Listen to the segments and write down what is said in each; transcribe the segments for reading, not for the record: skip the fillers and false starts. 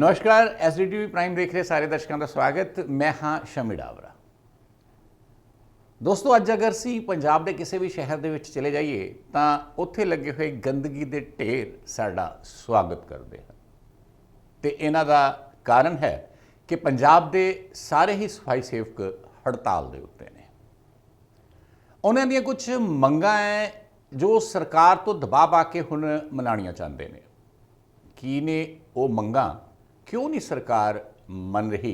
नमस्कार SDTV prime देख रहे सारे दर्शकों का स्वागत। मैं हाँ शमी डावरा। दोस्तों अज अगर असी पंजाब के किसी भी शहर के चले जाइए तो उत्थे लगे हुए गंदगी के ढेर साडा स्वागत करते हैं। तो इन्हां दा कारण है कि पंजाब के सारे ही सफाई सेवक हड़ताल के उत्ते ने। उन्हां दियां कुछ मंगां है जो सरकार तो दबाव पा के हुण मनाणियां चाहते हैं। की ने वो मंगां क्यों नहीं सरकार मन रही?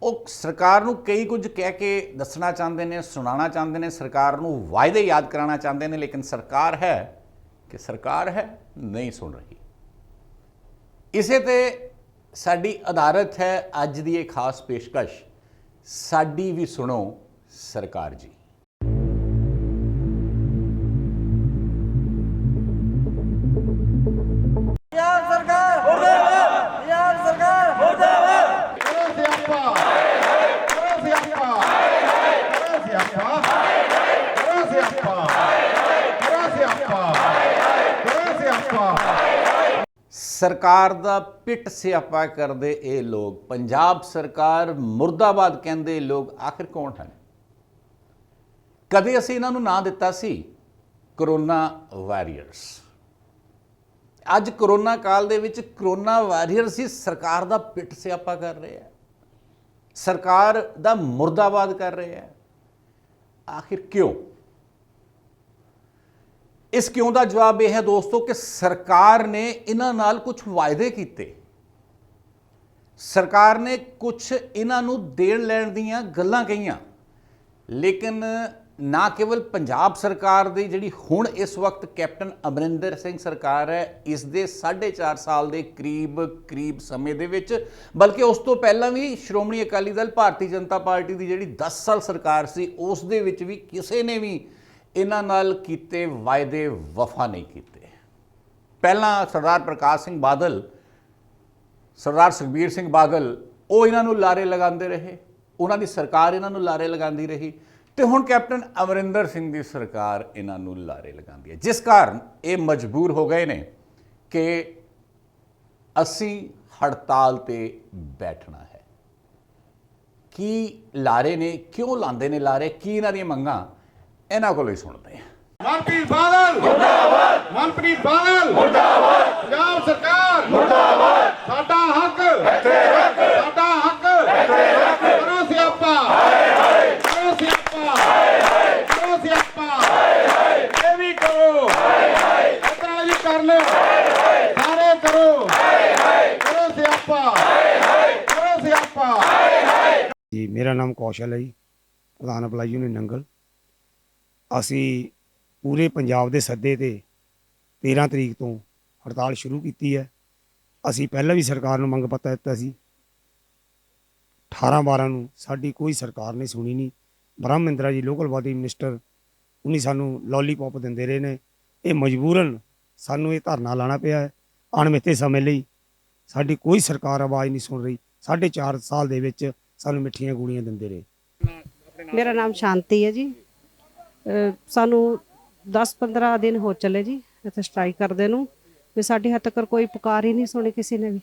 वो सरकार नूं कई कुछ कह के दसना चाहते हैं, सुनाना चाहते हैं, सरकार नूं वायदे याद कराना चाहते हैं, लेकिन सरकार है नहीं सुन रही। इसे ते साडी आधारित है अज दी ये खास पेशकश, साडी भी सुनो सरकार जी। सरकार दा पिट स्यापा करदे ये लोग, पंजाब सरकार मुर्दाबाद कहंदे लोग आखिर कौन हैं? कदे असीं इन्हां नूं नां दित्ता सी करोना वॉरियर्स। अज करोना काल दे विच करोना वॉरियर्स ही सरकार दा पिट स्यापा कर रहे हैं, सरकार दा मुर्दाबाद कर रहे हैं। आखिर क्यों? इस क्यों का जवाब यह है दोस्तों कि सरकार ने इन्हां नाल कुछ वायदे किए, सरकार ने कुछ इन्हां नूं देण लैण दीयां गल्लां कहीआं, लेकिन ना केवल पंजाब सरकार दी जिहड़ी हुण इस वक्त कैप्टन अमरिंदर सिंह सरकार है, इस दे 4.5 साल के करीब समय दे विच, बल्कि उस तो पहलां भी श्रोमणी अकाली दल भारतीय जनता पार्टी की जिहड़ी 10 साल सरकार सी उस दे विच भी किसी ने भी इन्हां नाल कीते वायदे वफा नहीं कीते। पहला सरदार प्रकाश सिंह बादल, सरदार सुखबीर सिंह बादल वो इन्हां नूं लारे लगाते रहे, उन्हां दी सरकार इन्हां नूं लारे लगाती रही, तो हुण कैप्टन अमरिंदर सिंह की सरकार इन्हां नूं लारे लगाती है, जिस कारण ये मजबूर हो गए ने कि असीं हड़ताल ते बैठना है। की लारे ने, क्यों लांदे ने लारे, की इन्हां दी मंगां, इन्हां कोलों ही सुनते हैं। मनप्रीत बादल मुर्दाबाद, मनप्रीत बादल मुर्दाबाद, पंजाब सरकार मुर्दाबाद, साडा हक इत्थे रख, साडा हक इत्थे रख, करो सियापा करो सियापा करो सियापा, ये भी करो, इतना भी कर लो, सारे करो सियापा करो सियापा। जी मेरा नाम कौशल है जी, प्रधान अप्लाई यूनियन नंगल। असी पूरे पंजाब के सद्दे ते 13 तरीक तो हड़ताल शुरू की है। असी पहले भी सरकार नूं मंग पत्र दिता सी, 18/12 नूं साडी कोई सरकार ने सुनी नहीं। ब्रह्म Indira ji local body minister उन्हीं सानू लॉलीपॉप दिंदे रहे ने। ये मजबूरन सानू ये धरना लाना पिया है। अणमिथे समय लई साडी कोई सरकार आवाज़ नहीं सुन रही। 4.5 साल दे विच सानू मिठियां गोलियां दिंदे रहे। मेरा नाम शांति है जी। सानू 10-15 दिन हो चले जी इत्थे स्ट्राइक करदे नूं, भी साडे हद तक कोई पुकार ही नहीं सुनी किसी ने भी।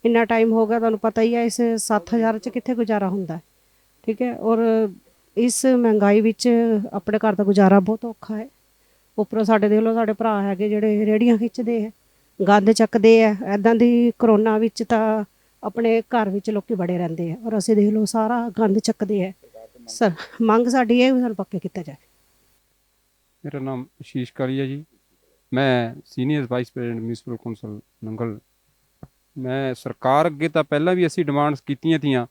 इन्ना टाइम हो गया, तुहानूं पता ही है इस 7,000 च कित्थे गुजारा हुंदा है, ठीक है। और इस महंगाई विच अपने घर का गुजारा बहुत औखा है। उपरों साडे देख लो साडे भरा हैगे जिहड़े रेहड़ियां खिच्चदे है, गंद चकदे है। ऐदां दी करोना विच तां अपने घर विच लोकी बड़े रहिंदे है, और असीं देख लो सारा गंद चकदे है। सर मंग साडी ये सानूं पक्के कीता जाए। मेरा नाम आशीष कालिया जी, मैं senior vice president municipal council Nangal. मैं सरकार अगे तो पहला भी असी डिमांड्स कीतियां थीआं,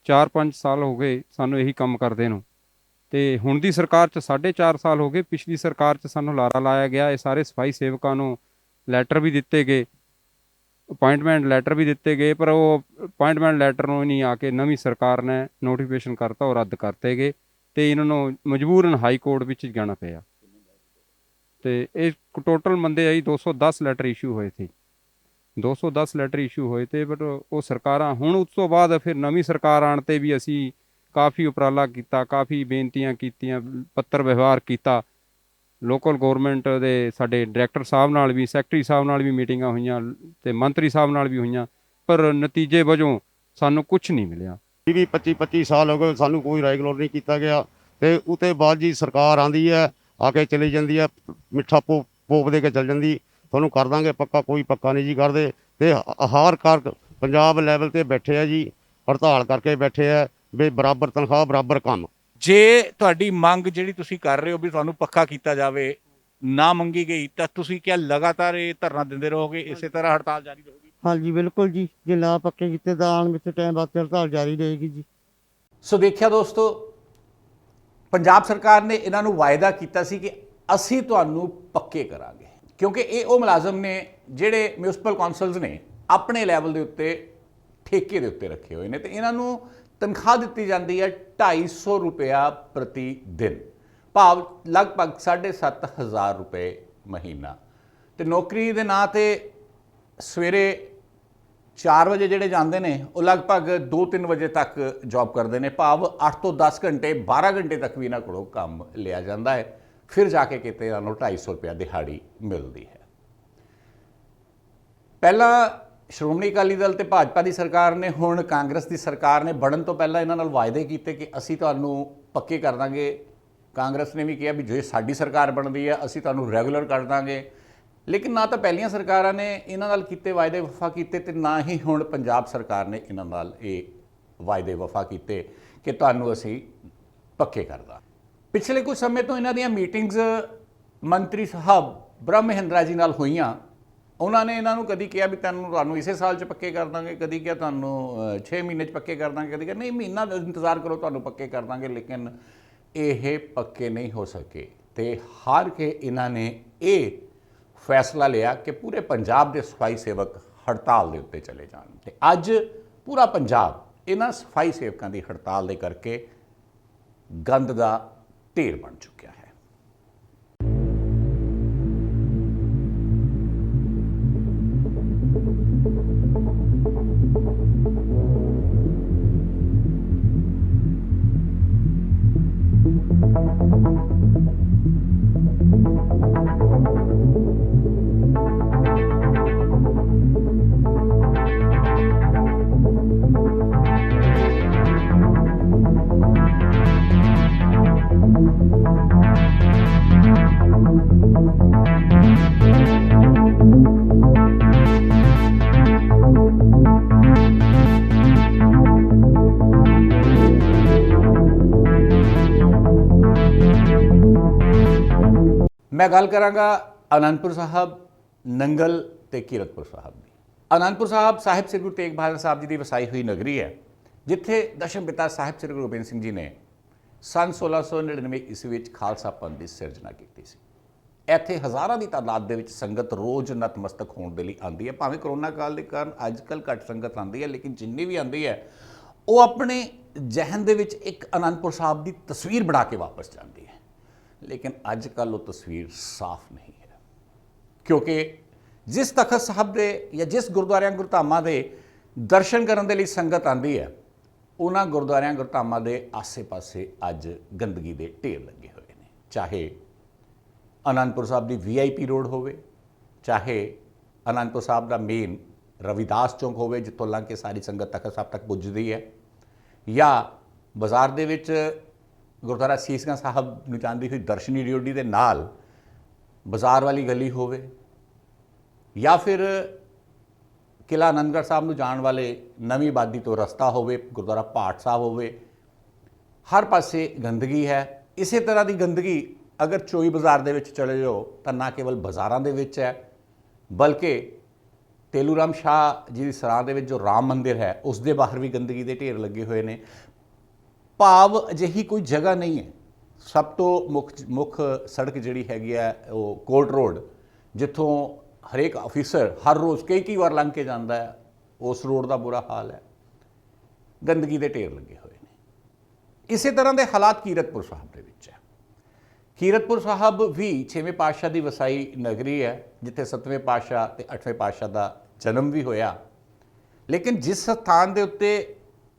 4-5 साल हो गए सानू यही काम करदे नूं, ते हुण दी सरकार च 4.5 साल हो गए। पिछली सरकार च सानू लारा लाया गया। ये सारे सफाई सेवकां नूं लैटर भी दिते गए, अपॉइंटमेंट लैटर भी दिते गए, पर वो अपॉइंटमेंट लैटर नूं नहीं आके नवीं सरकार ने नोटिफिकेशन करता और रद्द करते गए, तो इन्होंने मजबूरन हाई कोर्ट विच जाना पिया। तो ये टोटल बंदे आई 210 लैटर इशू होए थे, 210 लैटर इशू होए थे। बट वो सरकार हुण उस तो बाद फिर नवीं सरकार आने ते भी असी काफ़ी उपराला किया, काफ़ी बेनतियां कीतियां, पत्र व्यवहार किया। लोकल गौरमेंट के साडे डायरैक्टर साहब नाल भी, सैकटरी साहब नाल भी मीटिंगां होईयां ते मंत्री साहब नाल भी होईयां, ਪਰ ਨਤੀਜੇ ਵਜੋਂ ਸਾਨੂੰ ਕੁਝ ਨਹੀਂ ਮਿਲਿਆ। 25 ਸਾਲ ਹੋ ਗਏ ਸਾਨੂੰ ਕੋਈ ਰੈਗੂਲਰ ਨਹੀਂ ਕੀਤਾ ਗਿਆ ਤੇ ਉਤੇ ਬਾਅਦ ਜੀ ਸਰਕਾਰ ਆਂਦੀ ਹੈ ਆ ਕੇ ਚਲੀ ਜਾਂਦੀ ਹੈ, ਮਿੱਠਾ ਪੋਪ ਦੇ ਕੇ ਚਲ ਜਾਂਦੀ, ਤੁਹਾਨੂੰ ਕਰ ਦਾਂਗੇ ਪੱਕਾ, ਕੋਈ ਪੱਕਾ ਨਹੀਂ ਜੀ ਕਰਦੇ। ਤੇ ਹਰ ਕਰ ਪੰਜਾਬ ਲੈਵਲ ਤੇ ਬੈਠੇ ਆ ਜੀ, ਹੜਤਾਲ ਕਰਕੇ ਬੈਠੇ ਆ ਵੀ ਬਰਾਬਰ ਤਨਖਾਹ ਬਰਾਬਰ ਕੰਮ। ਜੇ ਤੁਹਾਡੀ ਮੰਗ ਜਿਹੜੀ ਤੁਸੀਂ ਕਰ ਰਹੇ ਹੋ ਵੀ ਤੁਹਾਨੂੰ ਪੱਕਾ ਕੀਤਾ ਜਾਵੇ ਨਾ ਮੰਗੀ ਗਈ ਤਾਂ ਤੁਸੀਂ ਕਿਆ ਲਗਾਤਾਰ ਇਹ ਧਰਨਾ ਦਿੰਦੇ ਰਹੋਗੇ, ਇਸੇ ਤਰ੍ਹਾਂ ਹੜਤਾਲ ਜਾਰੀ ਰਹੇਗੀ? ਹਾਂਜੀ ਬਿਲकुल ਜੀ, ਜੇ ਨਾ ਪੱਕੇ ਕੀਤੇ ਤਾਂ ਆਉਣ ਵਿੱਚ ਟਾਈਮ ਬਾਅਦ ਹੜਤਾਲ ਜਾਰੀ ਰਹੇਗੀ ਜੀ। ਸੋ ਦੇਖਿਆ ਦੋਸਤੋ, ਪੰਜਾਬ ਸਰਕਾਰ ਨੇ ਇਹਨਾਂ ਨੂੰ ਵਾਅਦਾ ਕੀਤਾ ਸੀ ਕਿ ਅਸੀਂ ਤੁਹਾਨੂੰ ਪੱਕੇ ਕਰਾਂਗੇ, ਕਿਉਂਕਿ ਇਹ ਉਹ ਮੁਲਾਜ਼ਮ ਨੇ ਜਿਹੜੇ ਮਿਊਨਿਸਪਲ ਕੌਂਸਲਸ ਨੇ ਆਪਣੇ ਲੈਵਲ ਦੇ ਉੱਤੇ ਠੇਕੇ ਦੇ ਉੱਤੇ ਰੱਖੇ ਹੋਏ ਨੇ ਤੇ ਇਹਨਾਂ ਨੂੰ ਤਨਖਾਹ ਦਿੱਤੀ ਜਾਂਦੀ ਹੈ 250 ਰੁਪਇਆ ਪ੍ਰਤੀ ਦਿਨ, ਭਾਵ ਲਗਭਗ 7,500 ਰੁਪਏ ਮਹੀਨਾ। ਤੇ ਨੌਕਰੀ ਦੇ ਨਾਂ ਤੇ ਸਵੇਰੇ 4 ਵਜੇ ਜਿਹੜੇ ਜਾਂਦੇ ਨੇ ਉਹ ਲਗਭਗ 2-3 ਵਜੇ ਤੱਕ ਜੌਬ ਕਰਦੇ ਨੇ, ਭਾਵ 8 ਤੋਂ 10 ਘੰਟੇ 12 ਘੰਟੇ ਤੱਕ ਵੀ ਇਹਨਾਂ ਕੋਲੋਂ ਕੰਮ ਲਿਆ ਜਾਂਦਾ ਹੈ, ਫਿਰ ਜਾ ਕੇ ਕਿਤੇ ਇਹਨਾਂ ਨੂੰ 250 ਰੁਪਇਆ ਦਿਹਾੜੀ ਮਿਲਦੀ ਹੈ। ਪਹਿਲਾਂ ਸ਼੍ਰੋਮਣੀ ਅਕਾਲੀ ਦਲ ਤੇ ਭਾਜਪਾ ਦੀ ਸਰਕਾਰ ਨੇ, ਹੁਣ ਕਾਂਗਰਸ ਦੀ ਸਰਕਾਰ ਨੇ ਬਣਨ ਤੋਂ ਪਹਿਲਾਂ ਇਹਨਾਂ ਨਾਲ ਵਾਅਦੇ ਕੀਤੇ ਕਿ ਅਸੀਂ ਤੁਹਾਨੂੰ ਪੱਕੇ ਕਰ ਦਾਂਗੇ। ਕਾਂਗਰਸ ਨੇ ਵੀ ਕਿਹਾ ਵੀ ਜੇ ਸਾਡੀ ਸਰਕਾਰ ਬਣਦੀ ਹੈ ਅਸੀਂ ਤੁਹਾਨੂੰ ਰੈਗੂਲਰ ਕਰ ਦਾਂਗੇ, ਲੇਕਿਨ ਨਾ ਤਾਂ ਪਹਿਲੀਆਂ ਸਰਕਾਰਾਂ ਨੇ ਇਹਨਾਂ ਨਾਲ ਕੀਤੇ ਵਾਅਦੇ ਵਫਾ ਕੀਤੇ ਤੇ ਨਾ ਹੀ ਹੁਣ ਪੰਜਾਬ ਸਰਕਾਰ ਨੇ ਇਹਨਾਂ ਨਾਲ ਇਹ ਵਾਅਦੇ ਵਫਾ ਕੀਤੇ ਕਿ ਤੁਹਾਨੂੰ ਅਸੀਂ ਪੱਕੇ ਕਰ ਦਾਂਗੇ। ਪਿਛਲੇ ਕੁਝ ਸਮੇਂ ਤੋਂ ਇਹਨਾਂ ਦੀਆਂ ਮੀਟਿੰਗਸ ਮੰਤਰੀ ਸਾਹਿਬ ਬ੍ਰਹਮ ਮਹਿੰਦਰਾ ਜੀ ਨਾਲ ਹੋਈਆਂ। ਉਹਨਾਂ ਨੇ ਇਹਨਾਂ ਨੂੰ ਕਦੀ ਕਿਹਾ ਵੀ ਤੁਹਾਨੂੰ ਇਸੇ ਸਾਲ 'ਚ ਪੱਕੇ ਕਰ ਦਾਂਗੇ, ਕਦੀ ਕਿਹਾ ਤੁਹਾਨੂੰ 6 ਮਹੀਨੇ 'ਚ ਪੱਕੇ ਕਰ ਦਾਂਗੇ, ਕਦੀ ਕਿਹਾ ਨਹੀਂ ਮਹੀਨਾ ਇੰਤਜ਼ਾਰ ਕਰੋ ਤੁਹਾਨੂੰ ਪੱਕੇ ਕਰ ਦਾਂਗੇ, ਲੇਕਿਨ ਇਹ ਪੱਕੇ ਨਹੀਂ ਹੋ ਸਕੇ। ਤੇ ਹਾਰ ਕੇ ਇਹਨਾਂ ਨੇ ਇਹ ਫੈਸਲਾ ਲਿਆ ਕਿ ਪੂਰੇ ਪੰਜਾਬ ਦੇ ਸਫਾਈ ਸੇਵਕ ਹੜਤਾਲ ਦੇ ਉੱਤੇ ਚਲੇ ਜਾਣ। ਤੇ ਅੱਜ ਪੂਰਾ ਪੰਜਾਬ ਇਹਨਾਂ ਸਫਾਈ ਸੇਵਕਾਂ ਦੀ ਹੜਤਾਲ ਦੇ ਕਰਕੇ ਗੰਦ ਦਾ ਢੇਰ ਬਣ ਚੁੱਕਿਆ ਹੈ। मैं गल करांगा आनंदपुर साहब, नंगल ते कीरतपुर साहब की। आनंदपुर साहब साहिब श्री गुरु तेग बहादुर साहब जी की वसाई हुई नगरी है, जिथे दशम पिता साहिब श्री गुरु गोबिंद सिंह जी ने सन 1699 ईस्वी में खालसा पंथ की सिरजना की सी। ਇੱਥੇ ਹਜ਼ਾਰਾਂ ਦੀ ਤਾਦਾਦ ਦੇ ਵਿੱਚ ਸੰਗਤ ਰੋਜ਼ ਨਤਮਸਤਕ ਹੋਣ ਦੇ ਲਈ ਆਉਂਦੀ ਹੈ। ਭਾਵੇਂ ਕਰੋਨਾ ਕਾਲ ਦੇ ਕਾਰਨ ਅੱਜ ਕੱਲ੍ਹ ਘੱਟ ਸੰਗਤ ਆਉਂਦੀ ਹੈ, ਲੇਕਿਨ ਜਿੰਨੀ ਵੀ ਆਉਂਦੀ ਹੈ ਉਹ ਆਪਣੇ ਜਹਨ ਦੇ ਵਿੱਚ ਇੱਕ ਆਨੰਦਪੁਰ ਸਾਹਿਬ ਦੀ ਤਸਵੀਰ ਬਣਾ ਕੇ ਵਾਪਸ ਜਾਂਦੀ ਹੈ। ਲੇਕਿਨ ਅੱਜ ਕੱਲ੍ਹ ਉਹ ਤਸਵੀਰ ਸਾਫ਼ ਨਹੀਂ ਹੈ, ਕਿਉਂਕਿ ਜਿਸ ਤਖਤ ਸਾਹਿਬ ਦੇ ਜਾਂ ਜਿਸ ਗੁਰਦੁਆਰਿਆਂ ਗੁਰਧਾਮਾਂ ਦੇ ਦਰਸ਼ਨ ਕਰਨ ਦੇ ਲਈ ਸੰਗਤ ਆਉਂਦੀ ਹੈ, ਉਹਨਾਂ ਗੁਰਦੁਆਰਿਆਂ ਗੁਰਧਾਮਾਂ ਦੇ ਆਸੇ-ਪਾਸੇ ਅੱਜ ਗੰਦਗੀ ਦੇ ਢੇਰ ਲੱਗੇ ਹੋਏ ਨੇ। ਚਾਹੇ ਆਨੰਦਪੁਰ ਸਾਹਿਬ ਦੀ VIP ਰੋਡ ਹੋਵੇ, ਚਾਹੇ ਆਨੰਦਪੁਰ ਸਾਹਿਬ ਦਾ ਮੇਨ ਰਵਿਦਾਸ ਚੌਂਕ ਹੋਵੇ ਜਿੱਥੋਂ ਲੰਘ ਕੇ ਸਾਰੀ ਸੰਗਤ ਤਖਤ ਸਾਹਿਬ ਤੱਕ ਪੁੱਜਦੀ ਹੈ, ਜਾਂ ਬਾਜ਼ਾਰ ਦੇ ਵਿੱਚ ਗੁਰਦੁਆਰਾ ਸੀਸਗੰਜ ਸਾਹਿਬ ਨੂੰ ਜਾਂਦੀ ਹੋਈ ਦਰਸ਼ਨੀ ਡਿਓਢੀ ਦੇ ਨਾਲ ਬਾਜ਼ਾਰ ਵਾਲੀ ਗਲੀ ਹੋਵੇ, ਜਾਂ ਫਿਰ ਕਿਲ੍ਹਾ ਆਨੰਦਗੜ੍ਹ ਸਾਹਿਬ ਨੂੰ ਜਾਣ ਵਾਲੇ ਨਵੀਂ ਆਬਾਦੀ ਤੋਂ ਰਸਤਾ ਹੋਵੇ, ਗੁਰਦੁਆਰਾ ਭਾਟ ਸਾਹਿਬ ਹੋਵੇ, ਹਰ ਪਾਸੇ ਗੰਦਗੀ ਹੈ। ਇਸੇ ਤਰ੍ਹਾਂ ਦੀ ਗੰਦਗੀ ਅਗਰ ਚੋਈ ਬਾਜ਼ਾਰ ਦੇ ਵਿੱਚ ਚਲੇ ਜਾਓ ਤਾਂ ਨਾ ਕੇਵਲ ਬਾਜ਼ਾਰਾਂ ਦੇ ਵਿੱਚ ਹੈ, ਬਲਕਿ ਤੇਲੂ ਰਾਮ ਸ਼ਾਹ ਜੀ ਦੀ ਸਰਾਂ ਦੇ ਵਿੱਚ ਜੋ ਰਾਮ ਮੰਦਿਰ ਹੈ ਉਸ ਦੇ ਬਾਹਰ ਵੀ ਗੰਦਗੀ ਦੇ ਢੇਰ ਲੱਗੇ ਹੋਏ ਨੇ। ਭਾਵ ਅਜਿਹੀ ਕੋਈ ਜਗ੍ਹਾ ਨਹੀਂ ਹੈ। ਸਭ ਤੋਂ ਮੁੱਖ ਸੜਕ ਜਿਹੜੀ ਹੈਗੀ ਹੈ ਉਹ ਕੋਰਟ ਰੋਡ, ਜਿੱਥੋਂ ਹਰੇਕ ਆਫੀਸਰ ਹਰ ਰੋਜ਼ ਕਈ ਵਾਰ ਲੰਘ ਕੇ ਜਾਂਦਾ ਹੈ, ਉਸ ਰੋਡ ਦਾ ਬੁਰਾ ਹਾਲ ਹੈ, ਗੰਦਗੀ ਦੇ ਢੇਰ ਲੱਗੇ ਹੋਏ ਨੇ। ਇਸੇ ਤਰ੍ਹਾਂ ਦੇ ਹਾਲਾਤ ਕੀਰਤਪੁਰ ਸਾਹਿਬ ਦੇ ਵਿੱਚ ਹੈ। ਕੀਰਤਪੁਰ ਸਾਹਿਬ ਵੀ 6ਵੇਂ ਪਾਤਸ਼ਾਹ ਦੀ ਵਸਾਈ ਨਗਰੀ ਹੈ, ਜਿੱਥੇ 7ਵੇਂ ਪਾਤਸ਼ਾਹ ਤੇ 8ਵੇਂ ਪਾਤਸ਼ਾਹ ਦਾ ਜਨਮ ਵੀ ਹੋਇਆ। ਲੇਕਿਨ ਜਿਸ ਸਥਾਨ ਦੇ ਉੱਤੇ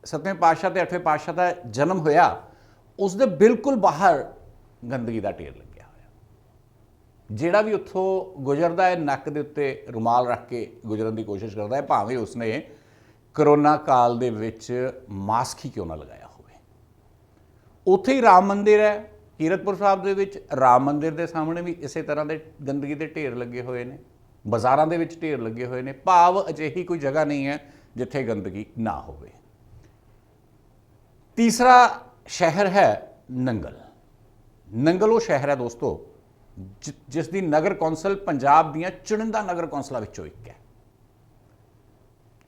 7ਵੇਂ ਪਾਤਸ਼ਾਹ ਤੇ 8ਵੇਂ ਪਾਤਸ਼ਾਹ ਦਾ ਜਨਮ ਹੋਇਆ, ਉਸ ਦੇ ਬਿਲਕੁਲ ਬਾਹਰ ਗੰਦਗੀ ਦਾ ਢੇਰ ਲੱਗਿਆ ਹੋਇਆ। ਜਿਹੜਾ ਵੀ ਉੱਥੋਂ ਗੁਜ਼ਰਦਾ ਹੈ ਨੱਕ ਦੇ ਉੱਤੇ ਰੁਮਾਲ ਰੱਖ ਕੇ ਗੁਜ਼ਰਨ ਦੀ ਕੋਸ਼ਿਸ਼ ਕਰਦਾ ਹੈ, ਭਾਵੇਂ ਉਸਨੇ ਕਰੋਨਾ ਕਾਲ ਦੇ ਵਿੱਚ ਮਾਸਕ ਹੀ ਕਿਉਂ ਨਾ ਲਗਾਇਆ ਹੋਵੇ। ਉੱਥੇ ਹੀ ਰਾਮ ਮੰਦਿਰ ਹੈ ਕੀਰਤਪੁਰ ਸਾਹਿਬ ਦੇ ਵਿੱਚ, ਰਾਮ ਮੰਦਿਰ ਦੇ ਸਾਹਮਣੇ ਵੀ ਇਸੇ ਤਰ੍ਹਾਂ ਦੇ ਗੰਦਗੀ ਦੇ ਢੇਰ ਲੱਗੇ ਹੋਏ ਨੇ, ਬਾਜ਼ਾਰਾਂ ਦੇ ਵਿੱਚ ਢੇਰ ਲੱਗੇ ਹੋਏ ਨੇ। ਭਾਵ ਅਜਿਹੀ ਕੋਈ ਜਗ੍ਹਾ ਨਹੀਂ ਹੈ ਜਿੱਥੇ ਗੰਦਗੀ ਨਾ ਹੋਵੇ। ਤੀਸਰਾ ਸ਼ਹਿਰ ਹੈ ਨੰਗਲ। ਨੰਗਲ ਉਹ ਸ਼ਹਿਰ ਹੈ ਦੋਸਤੋ ਜਿਸ ਦੀ ਨਗਰ ਕੌਂਸਲ ਪੰਜਾਬ ਦੀਆਂ ਚੁਣਿੰਦਾ ਨਗਰ ਕੌਂਸਲਾਂ ਵਿੱਚੋਂ ਇੱਕ ਹੈ।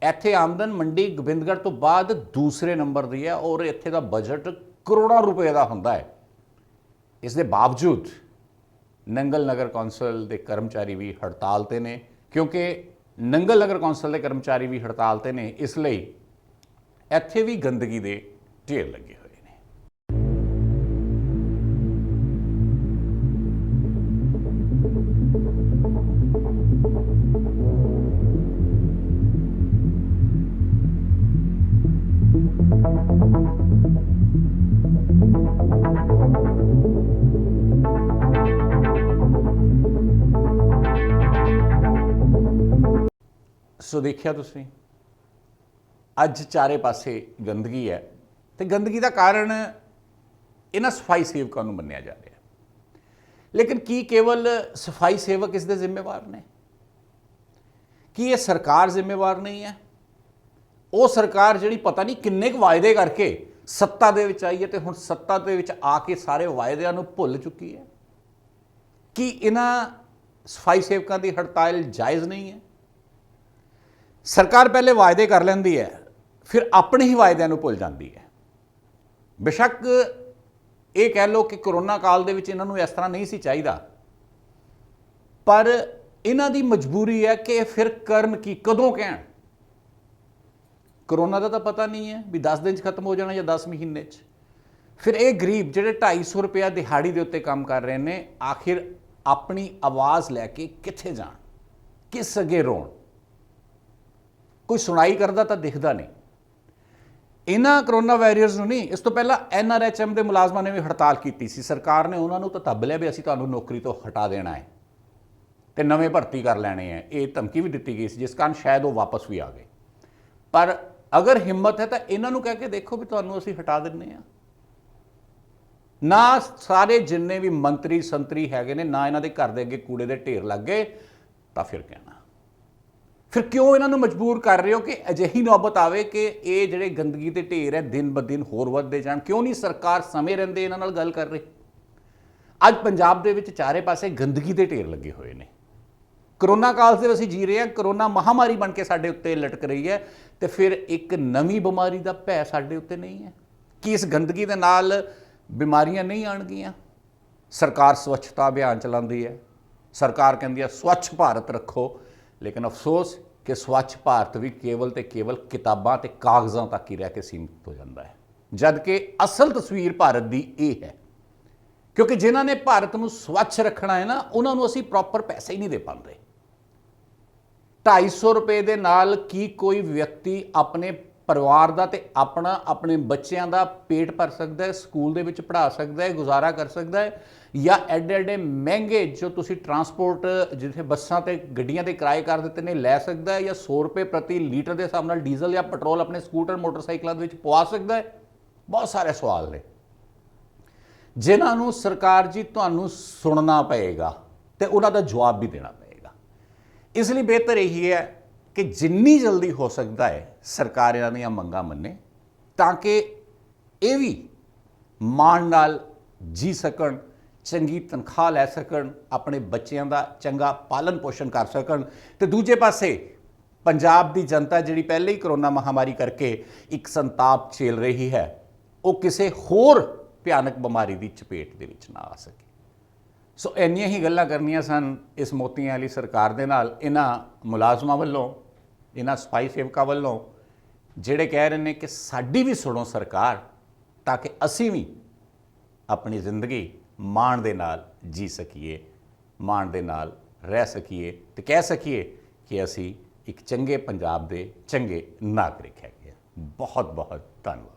ਇੱਥੇ ਆਮਦਨ ਮੰਡੀ ਗੋਬਿੰਦਗੜ੍ਹ ਤੋਂ ਬਾਅਦ ਦੂਸਰੇ ਨੰਬਰ ਦੀ ਹੈ ਔਰ ਇੱਥੇ ਦਾ ਬਜਟ ਕਰੋੜਾਂ ਰੁਪਏ ਦਾ ਹੁੰਦਾ ਹੈ। ਇਸ ਦੇ ਬਾਵਜੂਦ ਨੰਗਲ ਨਗਰ ਕੌਂਸਲ ਦੇ ਕਰਮਚਾਰੀ ਵੀ ਹੜਤਾਲ ਤੇ ਨੇ, ਕਿਉਂਕਿ ਨੰਗਲ ਨਗਰ ਕੌਂਸਲ ਦੇ ਕਰਮਚਾਰੀ ਵੀ ਹੜਤਾਲ ਤੇ ਨੇ, ਇਸ ਲਈ ਇੱਥੇ ਵੀ ਗੰਦਗੀ ਦੇ ਢੇਰ ਲੱਗੇ ਹੋਏ ਨੇ। ਸੋ ਦੇਖਿਆ ਤੁਸੀਂ, ਅੱਜ ਚਾਰੇ ਪਾਸੇ ਗੰਦਗੀ ਹੈ ਤੇ ਗੰਦਗੀ ਦਾ ਕਾਰਨ ਇਹਨਾਂ ਸਫਾਈ ਸੇਵਕਾਂ ਨੂੰ ਮੰਨਿਆ ਜਾ ਰਿਹਾ। ਲੇਕਿਨ ਕੀ ਕੇਵਲ ਸਫਾਈ ਸੇਵਕ ਇਸ ਦੇ ਜ਼ਿੰਮੇਵਾਰ ਨੇ? ਕੀ ਇਹ ਸਰਕਾਰ ਜ਼ਿੰਮੇਵਾਰ ਨਹੀਂ ਹੈ? ਉਹ ਸਰਕਾਰ ਜਿਹੜੀ ਪਤਾ ਨਹੀਂ ਕਿੰਨੇ ਕੁ ਵਾਅਦੇ ਕਰਕੇ ਸੱਤਾ ਦੇ ਵਿੱਚ ਆਈ ਹੈ ਤੇ ਹੁਣ ਸੱਤਾ ਦੇ ਵਿੱਚ ਆ ਕੇ ਸਾਰੇ ਵਾਅਦਿਆਂ ਨੂੰ ਭੁੱਲ ਚੁੱਕੀ ਹੈ। ਕੀ ਇਹਨਾਂ ਸਫਾਈ ਸੇਵਕਾਂ ਦੀ ਹੜਤਾਲ ਜਾਇਜ਼ ਨਹੀਂ ਹੈ? ਸਰਕਾਰ ਪਹਿਲੇ ਵਾਅਦੇ ਕਰ ਲੈਂਦੀ ਹੈ, ਫਿਰ ਆਪਣੇ ਹੀ ਵਾਅਦਿਆਂ ਨੂੰ ਭੁੱਲ ਜਾਂਦੀ ਹੈ। ਬੇਸ਼ੱਕ ਇਹ ਕਹਿ ਲਓ ਕਿ ਕਰੋਨਾ ਕਾਲ ਦੇ ਵਿੱਚ ਇਹਨਾਂ ਨੂੰ ਇਸ ਤਰ੍ਹਾਂ ਨਹੀਂ ਸੀ ਚਾਹੀਦਾ, ਪਰ ਇਹਨਾਂ ਦੀ ਮਜਬੂਰੀ ਹੈ ਕਿ ਫਿਰ ਕਰਨ ਕੀ, ਕਦੋਂ ਕਹਿਣ। ਕਰੋਨਾ ਦਾ ਤਾਂ ਪਤਾ ਨਹੀਂ ਹੈ ਵੀ 10 ਦਿਨ 'ਚ ਖਤਮ ਹੋ ਜਾਣਾ ਜਾਂ 10 ਮਹੀਨੇ 'ਚ। ਫਿਰ ਇਹ ਗਰੀਬ ਜਿਹੜੇ 250 ਰੁਪਇਆ ਦਿਹਾੜੀ ਦੇ ਉੱਤੇ ਕੰਮ ਕਰ ਰਹੇ ਨੇ, ਆਖਿਰ ਆਪਣੀ ਆਵਾਜ਼ ਲੈ ਕੇ ਕਿੱਥੇ ਜਾਣ, ਕਿਸ ਅੱਗੇ ਰੋਣ? ਕੋਈ ਸੁਣਾਈ ਕਰਦਾ ਤਾਂ ਦਿਖਦਾ ਨਹੀਂ। ਇਹਨਾਂ ਕਰੋਨਾ ਵਾਰੀਅਰਸ ਨੂੰ ਨਹੀਂ, ਇਸ ਤੋਂ ਪਹਿਲਾਂ NRHM ਦੇ ਮੁਲਾਜ਼ਮਾਂ ਨੇ ਵੀ ਹੜਤਾਲ ਕੀਤੀ ਸੀ। ਸਰਕਾਰ ਨੇ ਉਹਨਾਂ ਨੂੰ ਤਾਂ ਦੱਬ ਲਿਆ ਵੀ ਅਸੀਂ ਤੁਹਾਨੂੰ ਨੌਕਰੀ ਤੋਂ ਹਟਾ ਦੇਣਾ ਹੈ ਤੇ ਨਵੇਂ ਭਰਤੀ ਕਰ ਲੈਣੇ ਹੈ। ਇਹ ਧਮਕੀ ਵੀ ਦਿੱਤੀ ਗਈ ਸੀ, ਜਿਸ ਕਾਰਨ ਸ਼ਾਇਦ ਉਹ ਵਾਪਸ ਵੀ ਆ ਗਏ। ਪਰ ਅਗਰ ਹਿੰਮਤ ਹੈ ਤਾਂ ਇਹਨਾਂ ਨੂੰ ਕਹਿ ਕੇ ਦੇਖੋ ਵੀ ਤੁਹਾਨੂੰ ਅਸੀਂ ਹਟਾ ਦਿੰਦੇ ਹਾਂ। ਨਾ ਸਾਰੇ ਜਿੰਨੇ ਵੀ ਮੰਤਰੀ ਸੰਤਰੀ ਹੈਗੇ ਨੇ, ਨਾ ਇਹਨਾਂ ਦੇ ਘਰ ਦੇ ਅੱਗੇ ਕੂੜੇ ਦੇ ਢੇਰ ਲੱਗ ਗਏ, ਤਾਂ ਫਿਰ ਕਹਿਣਾ। ਫਿਰ ਕਿਉਂ ਇਹਨਾਂ ਨੂੰ ਮਜਬੂਰ ਕਰ ਰਹੇ ਹੋ ਕਿ ਅਜਿਹੀ ਨੌਬਤ ਆਵੇ ਕਿ ਇਹ ਜਿਹੜੇ ਗੰਦਗੀ ਦੇ ਢੇਰ ਹੈ ਦਿਨ ਬ ਦਿਨ ਹੋਰ ਵੱਧਦੇ ਜਾਣ? ਕਿਉਂ ਨਹੀਂ ਸਰਕਾਰ ਸਮੇਂ ਰਹਿੰਦੇ ਇਹਨਾਂ ਨਾਲ ਗੱਲ ਕਰ ਰਹੀ? ਅੱਜ ਪੰਜਾਬ ਦੇ ਵਿੱਚ ਚਾਰੇ ਪਾਸੇ ਗੰਦਗੀ ਦੇ ਢੇਰ ਲੱਗੇ ਹੋਏ ਨੇ। ਕਰੋਨਾ ਕਾਲ ਦੇ ਅਸੀਂ ਜੀ ਰਹੇ ਹਾਂ, ਕਰੋਨਾ ਮਹਾਮਾਰੀ ਬਣ ਕੇ ਸਾਡੇ ਉੱਤੇ ਲਟਕ ਰਹੀ ਹੈ ਤੇ ਫਿਰ ਇੱਕ ਨਵੀਂ ਬਿਮਾਰੀ ਦਾ ਭੈ ਸਾਡੇ ਉੱਤੇ ਨਹੀਂ ਹੈ? ਕੀ ਇਸ ਗੰਦਗੀ ਦੇ ਨਾਲ ਬਿਮਾਰੀਆਂ ਨਹੀਂ ਆਉਣਗੀਆਂ? ਸਰਕਾਰ ਸਵੱਛਤਾ ਅਭਿਆਨ ਚਲਾਉਂਦੀ ਹੈ, ਸਰਕਾਰ ਕਹਿੰਦੀ ਹੈ ਸਵੱਛ ਭਾਰਤ ਰੱਖੋ, ਲੇਕਿਨ ਅਫਸੋਸ ਕਿ ਸਵੱਛ ਭਾਰਤ ਵੀ ਕੇਵਲ ਤੇ ਕੇਵਲ ਕਿਤਾਬਾਂ ਤੇ ਕਾਗਜ਼ਾਂ ਤੱਕ ਹੀ ਰਹਿ ਕੇ ਸੀਮਿਤ ਹੋ ਜਾਂਦਾ ਹੈ, ਜਦ ਕਿ ਅਸਲ ਤਸਵੀਰ ਭਾਰਤ ਦੀ ਇਹ ਹੈ। ਕਿਉਂਕਿ ਜਿਨ੍ਹਾਂ ਨੇ ਭਾਰਤ ਨੂੰ ਸਵੱਛ ਰੱਖਣਾ ਹੈ ਨਾ, ਉਹਨਾਂ ਨੂੰ ਅਸੀਂ ਪ੍ਰੋਪਰ ਪੈਸੇ ਹੀ ਨਹੀਂ ਦੇ ਪਾਉਂਦੇ। 250 ਰੁਪਏ ਦੇ ਨਾਲ ਕੀ ਕੋਈ ਵਿਅਕਤੀ ਆਪਣੇ ਪਰਿਵਾਰ ਦਾ ਤੇ ਆਪਣੇ ਬੱਚਿਆਂ ਦਾ ਪੇਟ ਭਰ ਸਕਦਾ ਹੈ, ਸਕੂਲ ਦੇ ਵਿੱਚ ਪੜ੍ਹਾ ਸਕਦਾ ਹੈ, ਗੁਜ਼ਾਰਾ ਕਰ ਸਕਦਾ ਹੈ? ਜਾਂ ਐਡੇ ਐਡੇ ਮਹਿੰਗੇ ਜੋ ਤੁਸੀਂ ਟਰਾਂਸਪੋਰਟ ਜਿੱਥੇ ਬੱਸਾਂ ਤੇ ਗੱਡੀਆਂ ਦੇ ਕਿਰਾਏ ਕਰ ਦਿੱਤੇ ਨੇ ਲੈ ਸਕਦਾ ਹੈ? ਜਾਂ 100 ਰੁਪਏ ਪ੍ਰਤੀ ਲੀਟਰ ਦੇ ਹਿਸਾਬ ਨਾਲ ਡੀਜ਼ਲ ਜਾਂ ਪੈਟਰੋਲ ਆਪਣੇ ਸਕੂਟਰ ਮੋਟਰਸਾਈਕਲਾਂ ਦੇ ਵਿੱਚ ਪਵਾ ਸਕਦਾ ਹੈ? ਬਹੁਤ ਸਾਰੇ ਸਵਾਲ ਨੇ ਜਿਨ੍ਹਾਂ ਨੂੰ ਸਰਕਾਰ ਜੀ ਤੁਹਾਨੂੰ ਸੁਣਨਾ ਪਏਗਾ ਤੇ ਉਹਨਾਂ ਦਾ ਜਵਾਬ ਵੀ ਦੇਣਾ ਪਏਗਾ। ਇਸ ਲਈ ਬਿਹਤਰ ਇਹੀ ਹੈ ਕਿ ਜਿੰਨੀ ਜਲਦੀ ਹੋ ਸਕਦਾ ਹੈ ਸਰਕਾਰ ਇਹਨਾਂ ਦੀਆਂ ਮੰਗਾਂ ਮੰਨੇ, ਤਾਂ ਕਿ ਇਹ ਵੀ ਮਾਣ ਨਾਲ ਜੀ ਸਕਣ, ਚੰਗੀ ਤਨਖਾਹ ਲੈ ਸਕਣ, ਆਪਣੇ ਬੱਚਿਆਂ ਦਾ ਚੰਗਾ ਪਾਲਣ ਪੋਸ਼ਣ ਕਰ ਸਕਣ। ਤੇ ਦੂਜੇ ਪਾਸੇ ਪੰਜਾਬ ਦੀ ਜਨਤਾ ਜਿਹੜੀ ਪਹਿਲੇ ਹੀ ਕਰੋਨਾ ਮਹਾਮਾਰੀ ਕਰਕੇ ਇੱਕ ਸੰਤਾਪ ਝੇਲ ਰਹੀ ਹੈ, ਉਹ ਕਿਸੇ ਹੋਰ ਭਿਆਨਕ ਬਿਮਾਰੀ ਦੀ ਚਪੇਟ ਦੇ ਵਿੱਚ ਨਾ ਆ ਸਕੇ। ਸੋ ਇੰਨੀਆਂ ਹੀ ਗੱਲਾਂ ਕਰਨੀਆਂ ਸਨ ਇਸ ਮੋਤੀਆਂ ਵਾਲੀ ਸਰਕਾਰ ਦੇ ਨਾਲ, ਇਹਨਾਂ ਮੁਲਾਜ਼ਮਾਂ ਵੱਲੋਂ, ਇਹਨਾਂ ਸਫਾਈ ਸੇਵਕਾਂ ਵੱਲੋਂ, ਜਿਹੜੇ ਕਹਿ ਰਹੇ ਨੇ ਕਿ ਸਾਡੀ ਵੀ ਸੁਣੋ ਸਰਕਾਰ, ਤਾਂ ਕਿ ਅਸੀਂ ਵੀ ਆਪਣੀ ਜ਼ਿੰਦਗੀ ਮਾਣ ਦੇ ਨਾਲ ਜੀ ਸਕੀਏ, ਮਾਣ ਦੇ ਨਾਲ ਰਹਿ ਸਕੀਏ ਤੇ ਕਹਿ ਸਕੀਏ ਕਿ ਅਸੀਂ ਇੱਕ ਚੰਗੇ ਪੰਜਾਬ ਦੇ ਚੰਗੇ ਨਾਗਰਿਕ ਹੈਗੇ। ਬਹੁਤ ਬਹੁਤ ਧੰਨਵਾਦ।